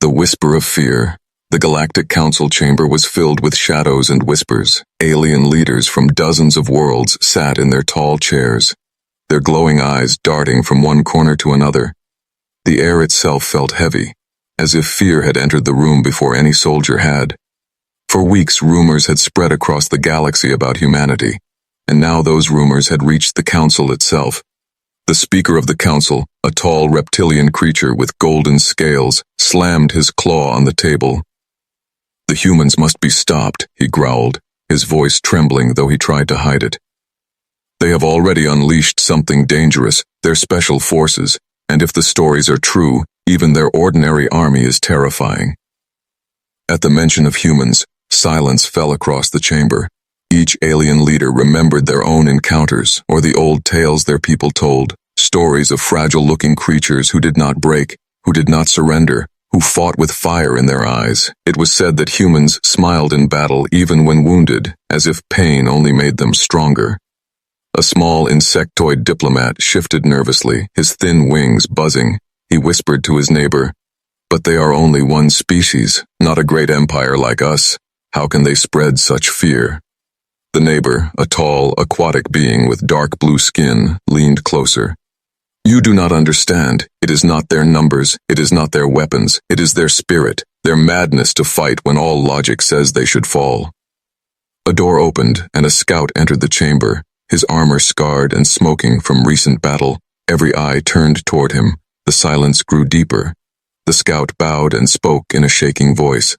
The whisper of fear. The Galactic Council chamber was filled with shadows and whispers. Alien leaders from dozens of worlds sat in their tall chairs, their glowing eyes darting from one corner to another. The air itself felt heavy, as if fear had entered the room before any soldier had. For weeks, rumors had spread across the galaxy about humanity, and now those rumors had reached the Council itself. The Speaker of the Council, a tall reptilian creature with golden scales, slammed his claw on the table. "The humans must be stopped," he growled, his voice trembling though he tried to hide it. "They have already unleashed something dangerous, their special forces, and if the stories are true, even their ordinary army is terrifying." At the mention of humans, silence fell across the chamber. Each alien leader remembered their own encounters or the old tales their people told, stories of fragile-looking creatures who did not break, who did not surrender, who fought with fire in their eyes. It was said that humans smiled in battle even when wounded, as if pain only made them stronger. A small insectoid diplomat shifted nervously, his thin wings buzzing. He whispered to his neighbor, "But they are only one species, not a great empire like us. How can they spread such fear?" The neighbor, a tall, aquatic being with dark blue skin, leaned closer. "You do not understand. It is not their numbers, it is not their weapons, it is their spirit, their madness to fight when all logic says they should fall." A door opened, and a scout entered the chamber, his armor scarred and smoking from recent battle. Every eye turned toward him. The silence grew deeper. The scout bowed and spoke in a shaking voice.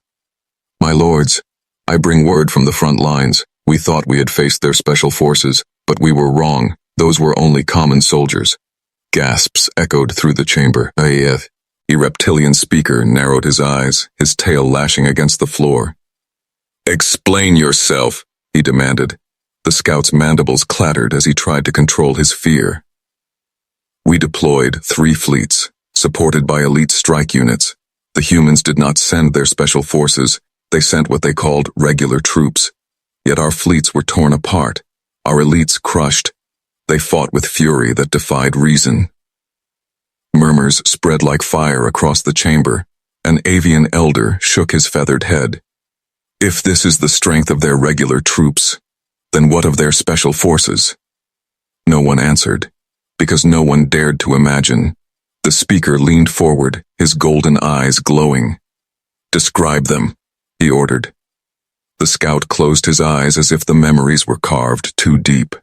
"My lords, I bring word from the front lines. We thought we had faced their special forces, but we were wrong. Those were only common soldiers." Gasps echoed through the chamber. The reptilian speaker narrowed his eyes, his tail lashing against the floor. "Explain yourself," he demanded. The scout's mandibles clattered as he tried to control his fear. "We deployed 3 fleets, supported by elite strike units. The humans did not send their special forces, they sent what they called regular troops. Yet our fleets were torn apart, our elites crushed. They fought with fury that defied reason." Murmurs spread like fire across the chamber. An avian elder shook his feathered head. "If this is the strength of their regular troops, then what of their special forces?" No one answered, because no one dared to imagine. The speaker leaned forward, his golden eyes glowing. "Describe them," he ordered. The scout closed his eyes as if the memories were carved too deep.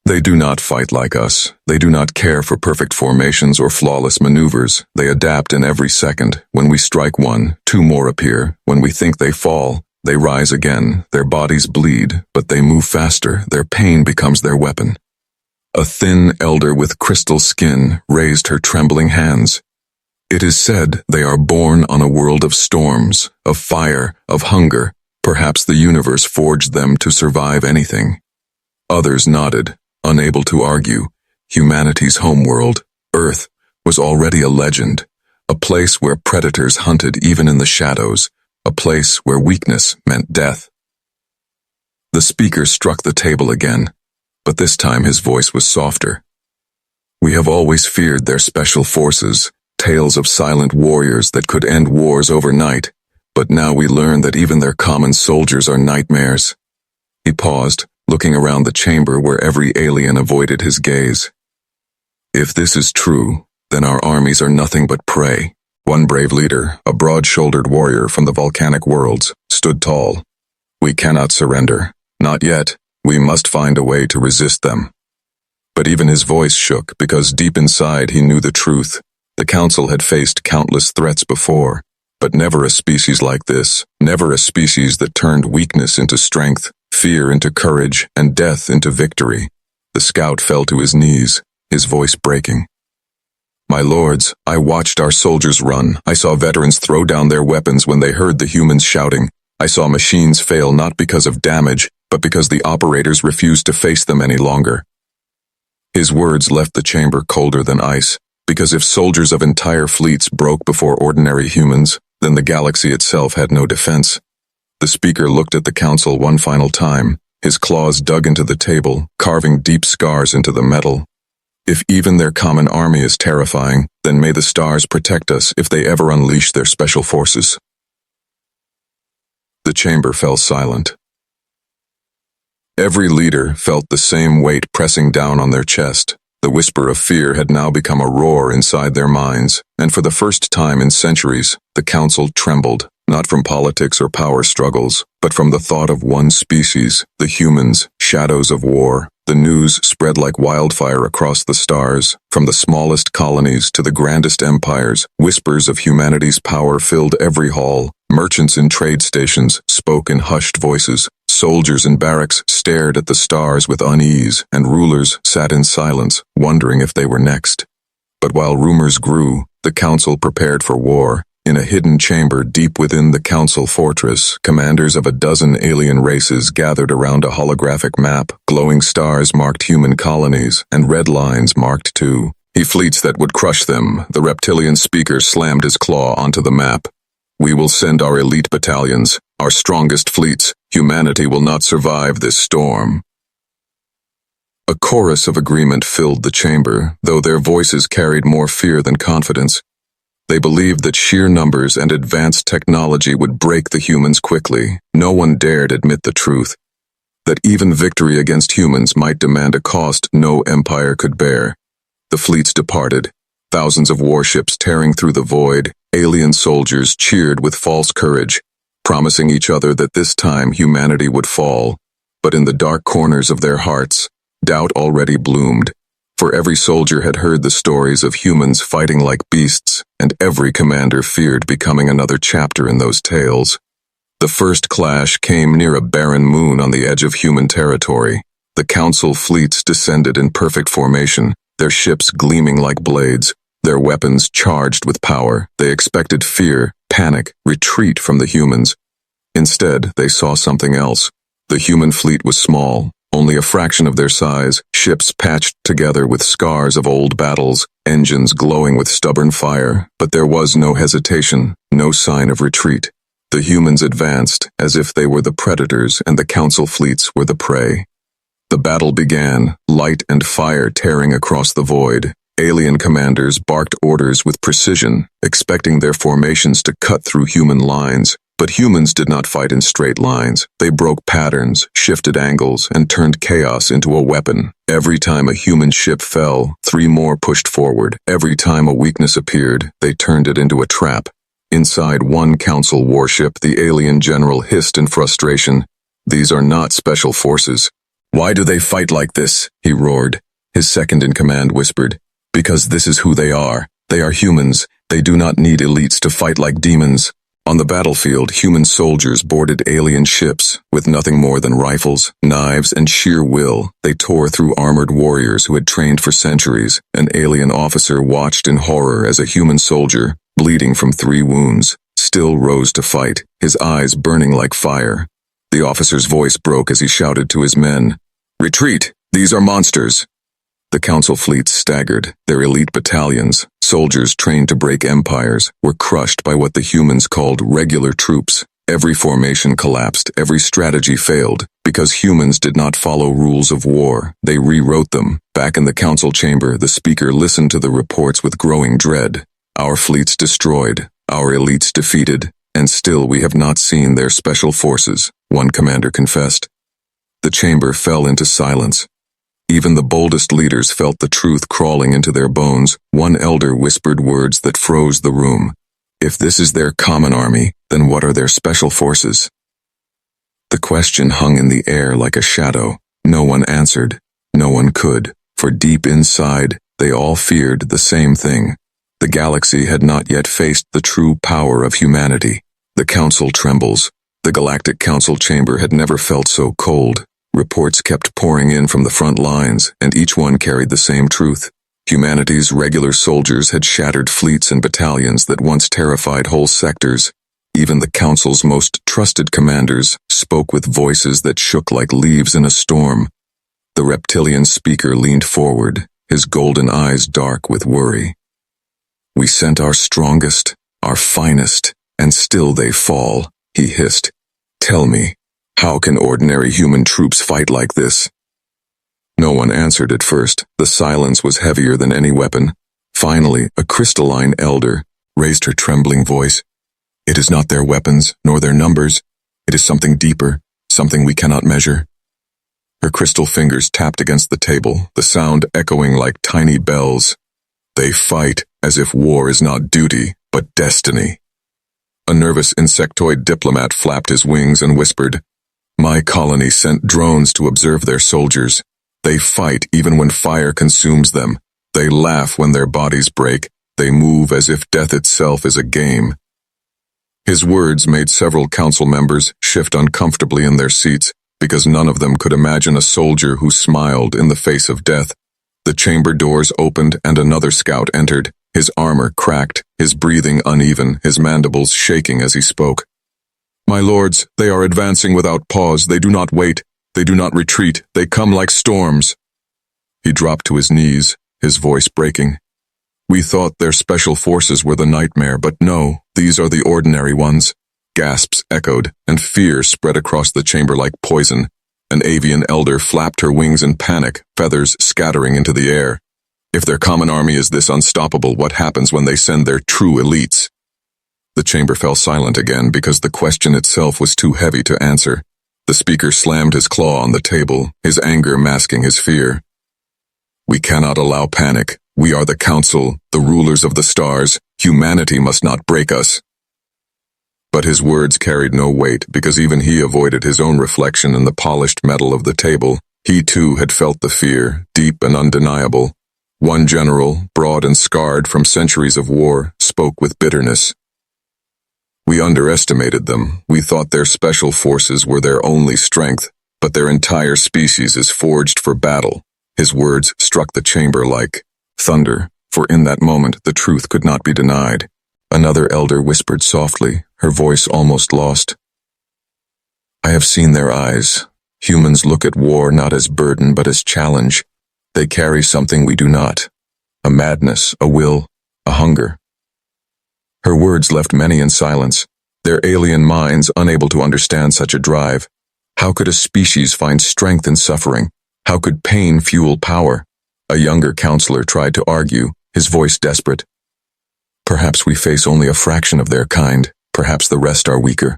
"They do not fight like us. They do not care for perfect formations or flawless maneuvers. They adapt in every second. When we strike one, 2 more appear. When we think they fall, they rise again. Their bodies bleed, but they move faster. Their pain becomes their weapon." A thin elder with crystal skin raised her trembling hands. "It is said they are born on a world of storms, of fire, of hunger. Perhaps the universe forged them to survive anything." Others nodded, unable to argue. Humanity's homeworld, Earth, was already a legend, a place where predators hunted even in the shadows, a place where weakness meant death. The speaker struck the table again, but this time his voice was softer. "We have always feared their special forces, tales of silent warriors that could end wars overnight, but now we learn that even their common soldiers are nightmares." He paused, looking around the chamber where every alien avoided his gaze. "If this is true, then our armies are nothing but prey." One brave leader, a broad-shouldered warrior from the volcanic worlds, stood tall. "We cannot surrender. Not yet. We must find a way to resist them." But even his voice shook because deep inside he knew the truth. The Council had faced countless threats before, but never a species like this, never a species that turned weakness into strength, fear into courage, and death into victory. The scout fell to his knees, his voice breaking. "My lords, I watched our soldiers run. I saw veterans throw down their weapons when they heard the humans shouting. I saw machines fail not because of damage, but because the operators refused to face them any longer." His words left the chamber colder than ice, because if soldiers of entire fleets broke before ordinary humans, then the galaxy itself had no defense. The speaker looked at the Council one final time, his claws dug into the table, carving deep scars into the metal. If even their common army is terrifying, then may the stars protect us if they ever unleash their special forces. The chamber fell silent. Every leader felt the same weight pressing down on their chest. The whisper of fear had now become a roar inside their minds, and for the first time in centuries, the council trembled, not from politics or power struggles, but from the thought of one species, the humans, shadows of war. The news spread like wildfire across the stars. From the smallest colonies to the grandest empires, whispers of humanity's power filled every hall. Merchants in trade stations spoke in hushed voices. Soldiers in barracks stared at the stars with unease, and rulers sat in silence, wondering if they were next. But while rumors grew, the council prepared for war. In a hidden chamber deep within the council fortress, commanders of a dozen alien races gathered around a holographic map. Glowing stars marked human colonies, and red lines marked too. Fleets that would crush them. The reptilian speaker slammed his claw onto the map. We will send our elite battalions, our strongest fleets. Humanity will not survive this storm. A chorus of agreement filled the chamber, though their voices carried more fear than confidence. They believed that sheer numbers and advanced technology would break the humans quickly. No one dared admit the truth, that even victory against humans might demand a cost no empire could bear. The fleets departed, thousands of warships tearing through the void. Alien soldiers cheered with false courage, promising each other that this time humanity would fall. But in the dark corners of their hearts, doubt already bloomed. For every soldier had heard the stories of humans fighting like beasts, and every commander feared becoming another chapter in those tales. The first clash came near a barren moon on the edge of human territory. The council fleets descended in perfect formation, their ships gleaming like blades, their weapons charged with power. They expected fear, panic, retreat from the humans. Instead, they saw something else. The human fleet was small, only a fraction of their size, ships patched together with scars of old battles, engines glowing with stubborn fire, but there was no hesitation, no sign of retreat. The humans advanced as if they were the predators and the council fleets were the prey. The battle began, light and fire tearing across the void. Alien commanders barked orders with precision, expecting their formations to cut through human lines. But humans did not fight in straight lines. They broke patterns, shifted angles, and turned chaos into a weapon. Every time a human ship fell, 3 more pushed forward. Every time a weakness appeared, they turned it into a trap. Inside one council warship, the alien general hissed in frustration. "These are not special forces. Why do they fight like this?" he roared. His second-in-command whispered, "Because this is who they are. They are humans. They do not need elites to fight like demons." On the battlefield, human soldiers boarded alien ships. With nothing more than rifles, knives, and sheer will, they tore through armored warriors who had trained for centuries. An alien officer watched in horror as a human soldier, bleeding from 3 wounds, still rose to fight, his eyes burning like fire. The officer's voice broke as he shouted to his men, "Retreat! These are monsters!" The council fleets staggered. Their elite battalions, soldiers trained to break empires, were crushed by what the humans called regular troops. Every formation collapsed, every strategy failed. Because humans did not follow rules of war, they rewrote them. Back in the council chamber, the speaker listened to the reports with growing dread. "Our fleets destroyed, our elites defeated, and still we have not seen their special forces," one commander confessed. The chamber fell into silence. Even the boldest leaders felt the truth crawling into their bones. One elder whispered words that froze the room. "If this is their common army, then what are their special forces?" The question hung in the air like a shadow. No one answered. No one could, for deep inside, they all feared the same thing. The galaxy had not yet faced the true power of humanity. The council trembles. The Galactic Council chamber had never felt so cold. Reports kept pouring in from the front lines, and each one carried the same truth. Humanity's regular soldiers had shattered fleets and battalions that once terrified whole sectors. Even the Council's most trusted commanders spoke with voices that shook like leaves in a storm. The reptilian speaker leaned forward, his golden eyes dark with worry. "We sent our strongest, our finest, and still they fall," he hissed. "Tell me, how can ordinary human troops fight like this?" No one answered at first. The silence was heavier than any weapon. Finally, a crystalline elder raised her trembling voice. It is not their weapons, nor their numbers. It is something deeper, something we cannot measure. Her crystal fingers tapped against the table, the sound echoing like tiny bells. They fight as if war is not duty, but destiny. A nervous insectoid diplomat flapped his wings and whispered, "My colony sent drones to observe their soldiers. They fight even when fire consumes them. They laugh when their bodies break. They move as if death itself is a game." His words made several council members shift uncomfortably in their seats, because none of them could imagine a soldier who smiled in the face of death. The chamber doors opened and another scout entered, his armor cracked, his breathing uneven, his mandibles shaking as he spoke. "My lords, they are advancing without pause. They do not wait. They do not retreat. They come like storms." He dropped to his knees, his voice breaking. "We thought their special forces were the nightmare, but no, these are the ordinary ones." Gasps echoed, and fear spread across the chamber like poison. An avian elder flapped her wings in panic, feathers scattering into the air. If their common army is this unstoppable, what happens when they send their true elites? The chamber fell silent again because the question itself was too heavy to answer. The speaker slammed his claw on the table, his anger masking his fear. "We cannot allow panic. We are the council, the rulers of the stars. Humanity must not break us." But his words carried no weight because even he avoided his own reflection in the polished metal of the table. He too had felt the fear, deep and undeniable. One general, broad and scarred from centuries of war, spoke with bitterness. "We underestimated them. We thought their special forces were their only strength, but their entire species is forged for battle." His words struck the chamber like thunder, for in that moment the truth could not be denied. Another elder whispered softly, her voice almost lost. "I have seen their eyes. Humans look at war not as burden but as challenge. They carry something we do not. A madness, a will, a hunger." Her words left many in silence, their alien minds unable to understand such a drive. How could a species find strength in suffering? How could pain fuel power? A younger counselor tried to argue, his voice desperate. "Perhaps we face only a fraction of their kind. Perhaps the rest are weaker."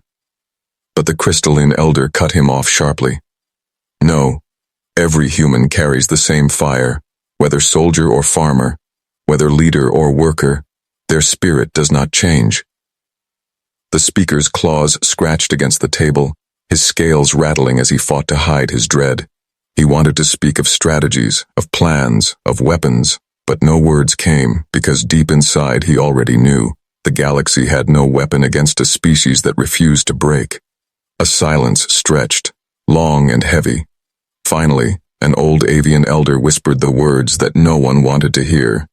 But the crystalline elder cut him off sharply. "No, every human carries the same fire, whether soldier or farmer, whether leader or worker. Their spirit does not change." The speaker's claws scratched against the table, his scales rattling as he fought to hide his dread. He wanted to speak of strategies, of plans, of weapons, but no words came because deep inside he already knew the galaxy had no weapon against a species that refused to break. A silence stretched, long and heavy. Finally, an old avian elder whispered the words that no one wanted to hear.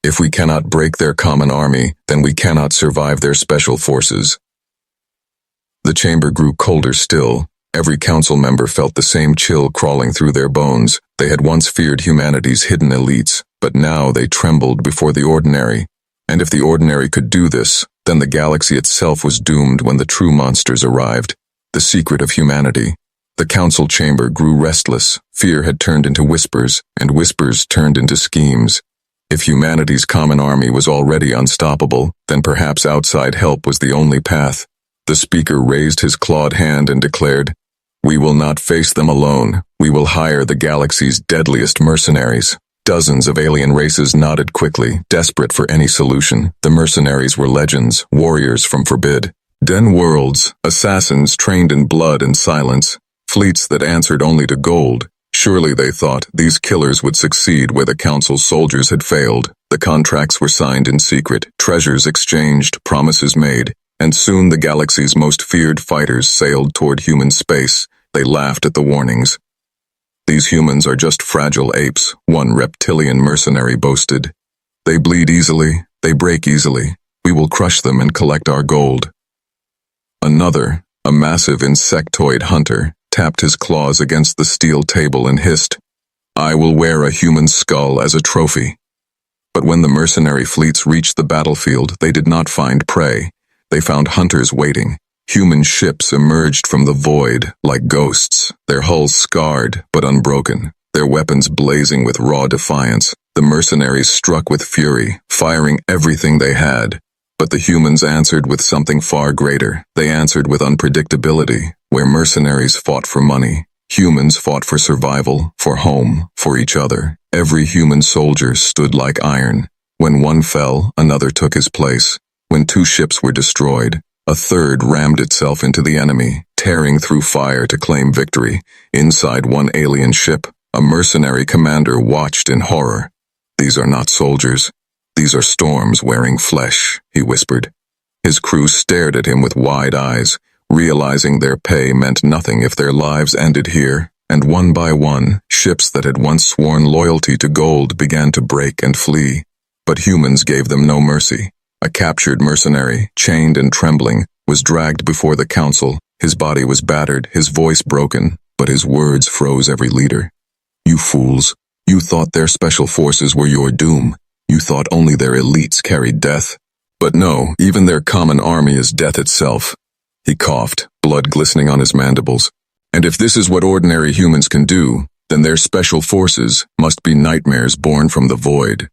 "If we cannot break their common army, then we cannot survive their special forces." The chamber grew colder still. Every council member felt the same chill crawling through their bones. They had once feared humanity's hidden elites, but now they trembled before the ordinary. And if the ordinary could do this, then the galaxy itself was doomed when the true monsters arrived. The secret of humanity. The council chamber grew restless. Fear had turned into whispers, and whispers turned into schemes. If humanity's common army was already unstoppable, then perhaps outside help was the only path. The speaker raised his clawed hand and declared, "We will not face them alone. We will hire the galaxy's deadliest mercenaries." Dozens of alien races nodded quickly, desperate for any solution. The mercenaries were legends, warriors from Forbid. Den worlds, assassins trained in blood and silence, fleets that answered only to gold. Surely, they thought, these killers would succeed where the council's soldiers had failed. The contracts were signed in secret, treasures exchanged, promises made, and soon the galaxy's most feared fighters sailed toward human space. They laughed at the warnings. "These humans are just fragile apes," one reptilian mercenary boasted. "They bleed easily, they break easily. We will crush them and collect our gold." Another, a massive insectoid hunter, tapped his claws against the steel table and hissed, "I will wear a human skull as a trophy." But when the mercenary fleets reached the battlefield, they did not find prey. They found hunters waiting. Human ships emerged from the void like ghosts, their hulls scarred but unbroken. their weapons blazing with raw defiance. The mercenaries struck with fury, firing everything they had. But the humans answered with something far greater. They answered with unpredictability. Where mercenaries fought for money, humans fought for survival, for home, for each other. Every human soldier stood like iron. When one fell, another took his place. When two ships were destroyed, a third rammed itself into the enemy, tearing through fire to claim victory. Inside one alien ship, a mercenary commander watched in horror. "These are not soldiers. These are storms wearing flesh," he whispered. His crew stared at him with wide eyes, realizing their pay meant nothing if their lives ended here. And one by one, ships that had once sworn loyalty to gold began to break and flee. But humans gave them no mercy. A captured mercenary, chained and trembling, was dragged before the council. His body was battered, his voice broken, but his words froze every leader. "You fools. You thought their special forces were your doom. You thought only their elites carried death. But no, even their common army is death itself." He coughed, blood glistening on his mandibles. "And if this is what ordinary humans can do, then their special forces must be nightmares born from the void."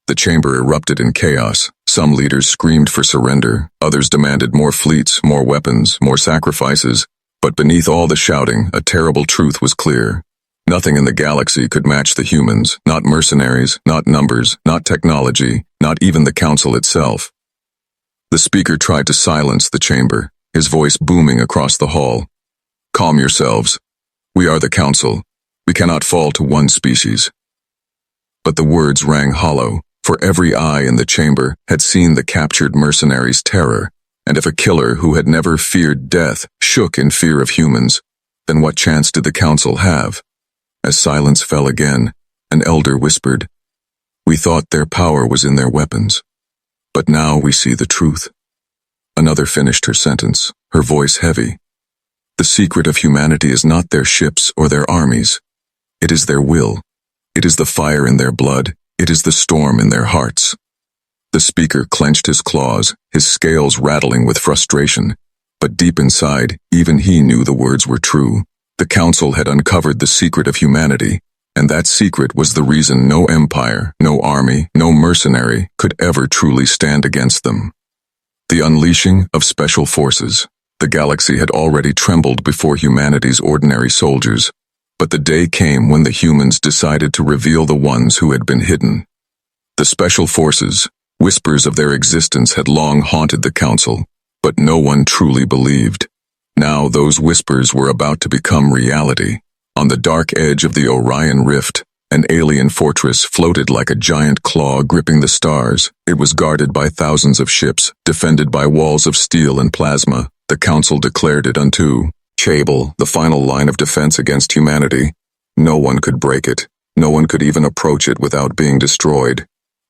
The chamber erupted in chaos. Some leaders screamed for surrender, others demanded more fleets, more weapons, more sacrifices. But beneath all the shouting, a terrible truth was clear. Nothing in the galaxy could match the humans, not mercenaries, not numbers, not technology, not even the council itself. The speaker tried to silence the chamber, his voice booming across the hall. "Calm yourselves. We are the council. We cannot fall to one species." But the words rang hollow, for every eye in the chamber had seen the captured mercenaries' terror, and if a killer who had never feared death shook in fear of humans, then what chance did the council have? As silence fell again, an elder whispered, "We thought their power was in their weapons, but now we see the truth." Another finished her sentence, her voice heavy. "The secret of humanity is not their ships or their armies. It is their will. It is the fire in their blood. It is the storm in their hearts." The speaker clenched his claws, his scales rattling with frustration. But deep inside, even he knew the words were true. The council had uncovered the secret of humanity, and that secret was the reason no empire, no army, no mercenary could ever truly stand against them. The unleashing of special forces. The galaxy had already trembled before humanity's ordinary soldiers. But the day came when the humans decided to reveal the ones who had been hidden. The special forces, whispers of their existence had long haunted the council, but no one truly believed. Now those whispers were about to become reality. On the dark edge of the Orion Rift, an alien fortress floated like a giant claw gripping the stars. It was guarded by thousands of ships, defended by walls of steel and plasma. The council declared it unto Chable, the final line of defense against humanity. No one could break it. No one could even approach it without being destroyed.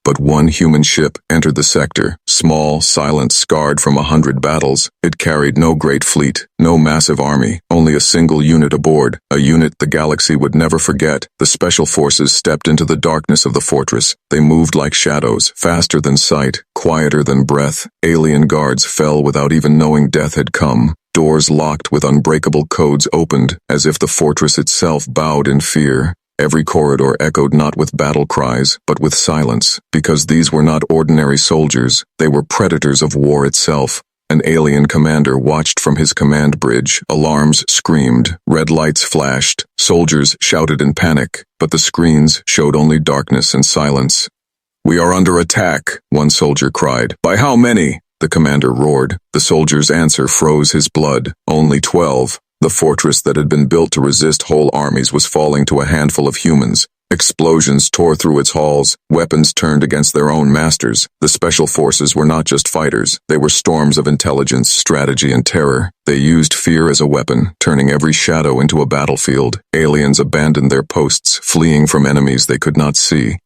But one human ship entered the sector, small, silent, scarred from 100 battles. It carried no great fleet, no massive army, only a single unit aboard, a unit the galaxy would never forget. The special forces stepped into the darkness of the fortress. They moved like shadows, faster than sight, quieter than breath. Alien guards fell without even knowing death had come. Doors locked with unbreakable codes opened, as if the fortress itself bowed in fear. Every corridor echoed not with battle cries, but with silence, because these were not ordinary soldiers, they were predators of war itself. An alien commander watched from his command bridge. Alarms screamed, red lights flashed, soldiers shouted in panic, but the screens showed only darkness and silence. "We are under attack," one soldier cried. "By how many?" The commander roared. The soldier's answer froze his blood. "Only 12. The fortress that had been built to resist whole armies was falling to a handful of humans. Explosions tore through its halls, weapons turned against their own masters. The special forces were not just fighters, they were storms of intelligence, strategy, and terror. They used fear as a weapon, turning every shadow into a battlefield. Aliens abandoned their posts, fleeing from enemies they could not see.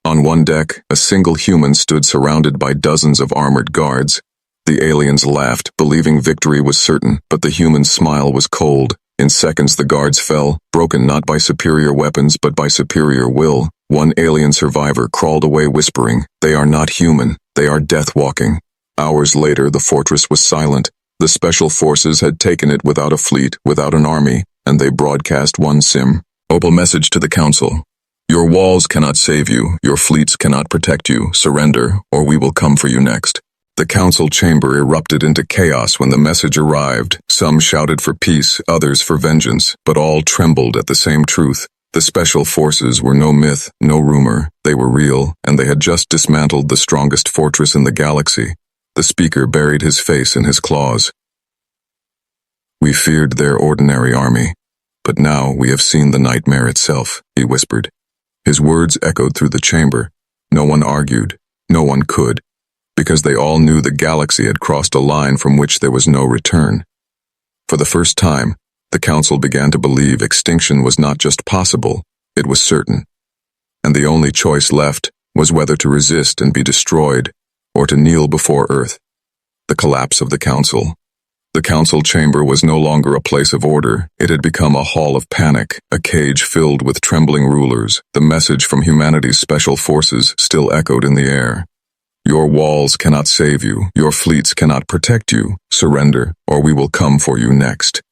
On one deck, a single human stood surrounded by dozens of armored guards. The aliens laughed, believing victory was certain, but the human's smile was cold. In seconds the guards fell, broken not by superior weapons but by superior will. One alien survivor crawled away whispering, "They are not human, they are death-walking." Hours later the fortress was silent. The special forces had taken it without a fleet, without an army, and they broadcast one Opal message to the Council. Your walls cannot save you, your fleets cannot protect you. Surrender, or we will come for you next. The council chamber erupted into chaos when the message arrived. Some shouted for peace, others for vengeance, but all trembled at the same truth. The special forces were no myth, no rumor. They were real, and they had just dismantled the strongest fortress in the galaxy. The speaker buried his face in his claws. We feared their ordinary army, but now we have seen the nightmare itself, he whispered. His words echoed through the chamber. No one argued, no one could, because they all knew the galaxy had crossed a line from which there was no return. For the first time, the council began to believe extinction was not just possible, it was certain. And the only choice left was whether to resist and be destroyed, or to kneel before Earth. The collapse of the council. The council chamber was no longer a place of order. It had become a hall of panic, a cage filled with trembling rulers. The message from humanity's special forces still echoed in the air. Your walls cannot save you. Your fleets cannot protect you. Surrender, or we will come for you next.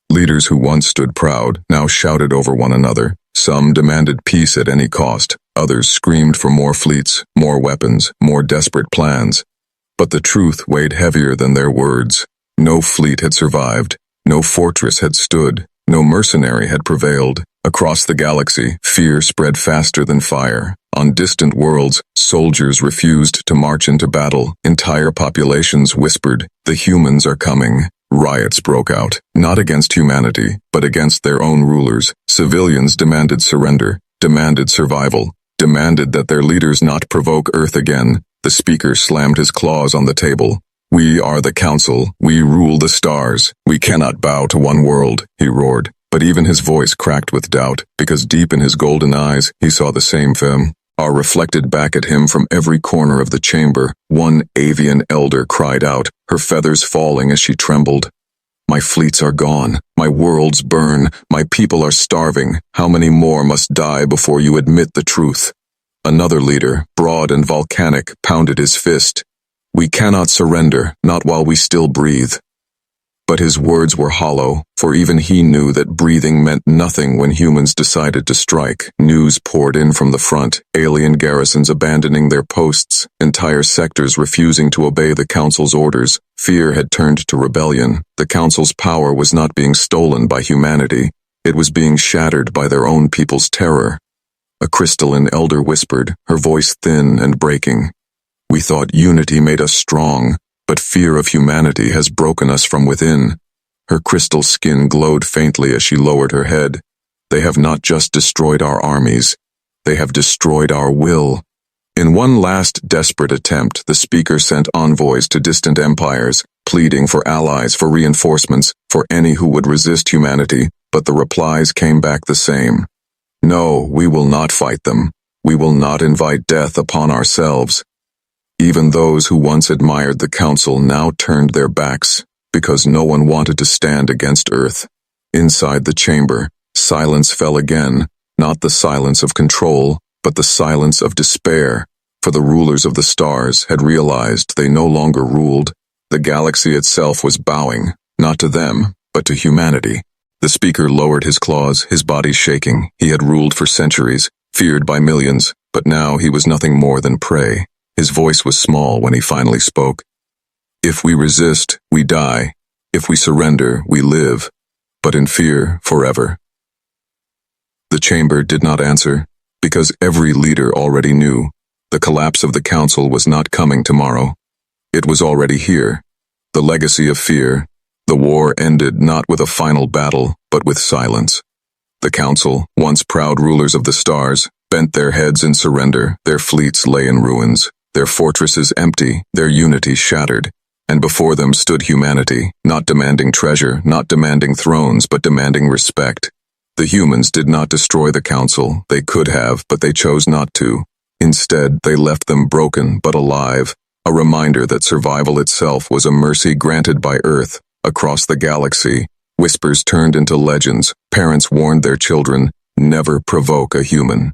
Leaders who once stood proud now shouted over one another. Some demanded peace at any cost. Others screamed for more fleets, more weapons, more desperate plans. But the truth weighed heavier than their words. No fleet had survived, no fortress had stood, no mercenary had prevailed. Across the galaxy, fear spread faster than fire. On distant worlds, soldiers refused to march into battle. Entire populations whispered, "The humans are coming." Riots broke out, not against humanity, but against their own rulers. Civilians demanded surrender, demanded survival, demanded that their leaders not provoke Earth again. The speaker slammed his claws on the table. We are the council. We rule the stars. We cannot bow to one world, he roared. But even his voice cracked with doubt, because deep in his golden eyes, he saw the same film. Reflected back at him from every corner of the chamber. One avian elder cried out, her feathers falling as she trembled. My fleets are gone. My worlds burn. My people are starving. How many more must die before you admit the truth? Another leader, broad and volcanic, pounded his fist. We cannot surrender, not while we still breathe. But his words were hollow, for even he knew that breathing meant nothing when humans decided to strike. News poured in from the front, alien garrisons abandoning their posts, entire sectors refusing to obey the council's orders. Fear had turned to rebellion. The council's power was not being stolen by humanity. It was being shattered by their own people's terror. A crystalline elder whispered, her voice thin and breaking. We thought unity made us strong, but fear of humanity has broken us from within. Her crystal skin glowed faintly as she lowered her head. They have not just destroyed our armies, they have destroyed our will. In one last desperate attempt, the speaker sent envoys to distant empires, pleading for allies, for reinforcements, for any who would resist humanity, but the replies came back the same. No, we will not fight them. We will not invite death upon ourselves. Even those who once admired the council now turned their backs, because no one wanted to stand against Earth. Inside the chamber, silence fell again, not the silence of control, but the silence of despair, for the rulers of the stars had realized they no longer ruled. The galaxy itself was bowing, not to them, but to humanity. The speaker lowered his claws, his body shaking. He had ruled for centuries, feared by millions, but now he was nothing more than prey. His voice was small when he finally spoke. If we resist, we die. If we surrender, we live. But in fear, forever. The chamber did not answer, because every leader already knew the collapse of the council was not coming tomorrow. It was already here. The legacy of fear. The war ended not with a final battle, but with silence. The council, once proud rulers of the stars, bent their heads in surrender. Their fleets lay in ruins. Their fortresses empty, their unity shattered, and before them stood humanity, not demanding treasure, not demanding thrones, but demanding respect. The humans did not destroy the council. They could have, but they chose not to. Instead, they left them broken but alive, a reminder that survival itself was a mercy granted by Earth. Across the galaxy, whispers turned into legends. Parents warned their children, never provoke a human.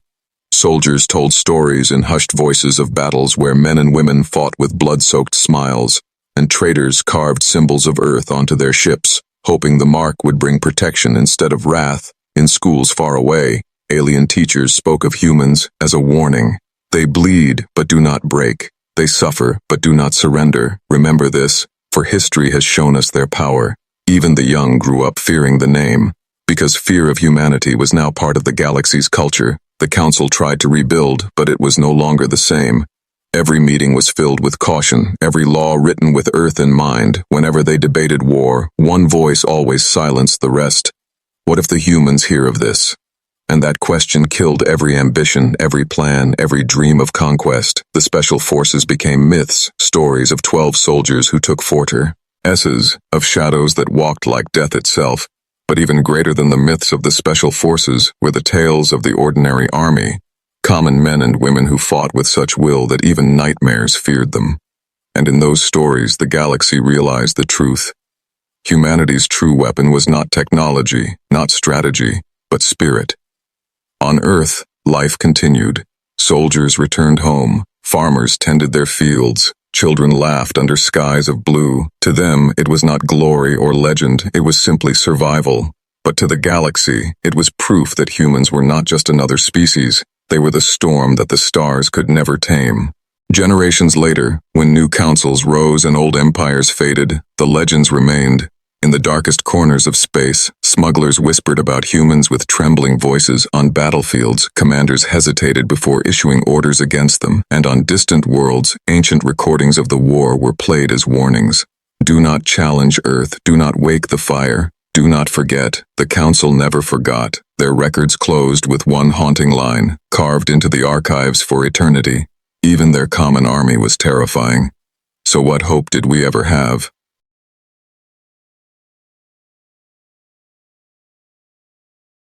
Soldiers told stories in hushed voices of battles where men and women fought with blood-soaked smiles, and traders carved symbols of Earth onto their ships, hoping the mark would bring protection instead of wrath. In schools far away, alien teachers spoke of humans as a warning. They bleed, but do not break. They suffer, but do not surrender. Remember this, for history has shown us their power. Even the young grew up fearing the name. Because fear of humanity was now part of the galaxy's culture, the Council tried to rebuild, but it was no longer the same. Every meeting was filled with caution, every law written with Earth in mind. Whenever they debated war, one voice always silenced the rest. What if the humans hear of this? And that question killed every ambition, every plan, every dream of conquest. The special forces became myths, stories of 12 soldiers who took fortresses, of shadows that walked like death itself. But even greater than the myths of the special forces were the tales of the ordinary army, common men and women who fought with such will that even nightmares feared them. And in those stories, the galaxy realized the truth. Humanity's true weapon was not technology, not strategy, but spirit. On Earth, life continued. Soldiers returned home, farmers tended their fields, children laughed under skies of blue. To them, it was not glory or legend, it was simply survival. But to the galaxy, it was proof that humans were not just another species, they were the storm that the stars could never tame. Generations later, when new councils rose and old empires faded, the legends remained. In the darkest corners of space, smugglers whispered about humans with trembling voices. On battlefields, commanders hesitated before issuing orders against them, and on distant worlds, ancient recordings of the war were played as warnings. Do not challenge Earth, do not wake the fire, do not forget. The Council never forgot. Their records closed with one haunting line, carved into the archives for eternity. Even their common army was terrifying. So what hope did we ever have?